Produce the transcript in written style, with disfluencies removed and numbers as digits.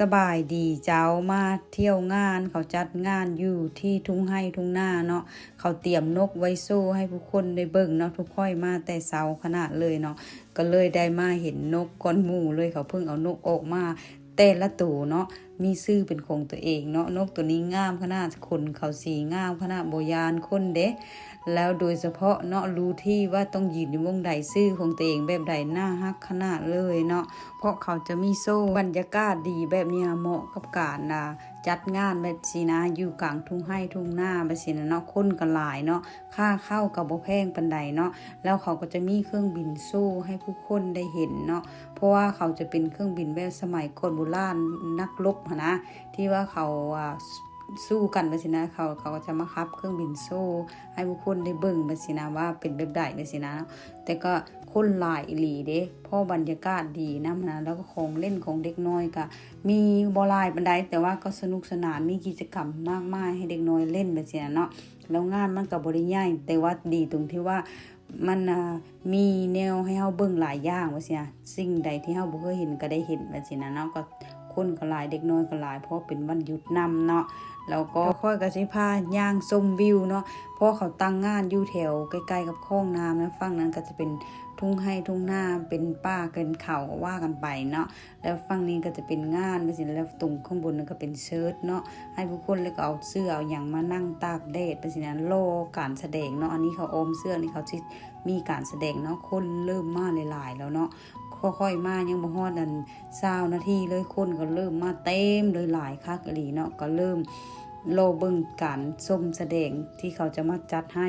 สบายดีเจ้ามาเที่ยวงานเขาจัดงานอยู่ที่ทุ่งไร่ทุ่งนาเนาะเขาเตรียมนกไว้โซ่ให้ผู้คนได้เบิ่งเนาะทุกค่อยมาแต่เช้าขนาดเลยเนาะก็เลยได้มาเห็นนกก้อนหมู่เลยเขาเพิ่งเอานกออกมาแต่ละตัวเนาะมีชื่อเป็นของตัวเองเนาะนกตัวนี้งามขนาดขนเขาสีงามขนาดโบยานคนเด้แล้วโดยเฉพาะเนาะรู้ที่ว่าต้องยืนอยู่วงใดชื่อของตัวเองแบบใดน่าฮักขนาดเลยเนาะเพราะเขาจะมีโซ่บรรยากาศดีแบบนี้เหมาะกับการจัดงานแบบสินะอยู่กลางทุ่งไร่ทุ่งนาแบบสินะเนาะคนก็หลายเนาะค่าเข้ากับบ่แพงปานใดเนาะแล้วเขาก็จะมีเครื่องบินโซ่ให้ผู้คนได้เห็นเนาะเพราะว่าเขาจะเป็นเครื่องบินแบบสมัยก่อนโบราณนักรบนะที่ว่าเขาสู้กันแบบสินะเขาก็จะมาขับเครื่องบินโซ่ให้ผู้คนได้เบิ่งแบบสินะว่าเป็นแบบใดแบบสินะเนาะแต่ก็คนหลายอีหลีเด้เพราะบรรยากาศดีนะแล้วก็ของเล่นของเด็กน้อยก็มีบ่หลายปานใดแต่ว่าก็สนุกสนานมีกิจกรรมมากมายให้เด็กน้อยเล่นแบบสินะเนาะแล้วงานมันก็บ่ได้ใหญ่แต่ว่าดีตรงที่ว่ามันมีแนวให้เฮาเบิ่งหลายอย่างว่าซี่นะสิ่งใดที่เฮาบ่เคยเห็นก็ได้เห็นว่าซี่นะเนาะก็คนก็หลายเด็กน้อยก็หลายเพราะเป็นวันหยุดนำเนาะแล้วก็ค่อยก็สิพาย่างชมวิวเนาะเพราะเขาตั้งงานอยู่แถวใกล้ๆกับคลองน้ำนะฝั่งนั้นก็จะเป็นทุ่งไร่ทุ่งนาเป็นป่าเป็นเขาก็ว่ากันไปเนาะแล้วฝั่งนี้ก็จะเป็นงานว่าซี่แล้วตรงข้างบนนั่นก็เป็นเชิดเนาะให้ผู้คนแล้วก็เอาเสื้อเอาหยังมานั่งตากแดดว่าซี่นะรอการแสดงเนาะอันนี้เขาอมเสื้อนี่เขาสิมีการแสดงเนาะคนเริ่มมาหลายๆแล้วเนาะค่อยๆมายังบ่ฮอดอัน20นาทีเลยคนก็เริ่มมาเต็มเลยหลายคักอีหลีเนาะก็เริ่มรอเบิ่งการชมแสดงที่เขาจะมาจัดให้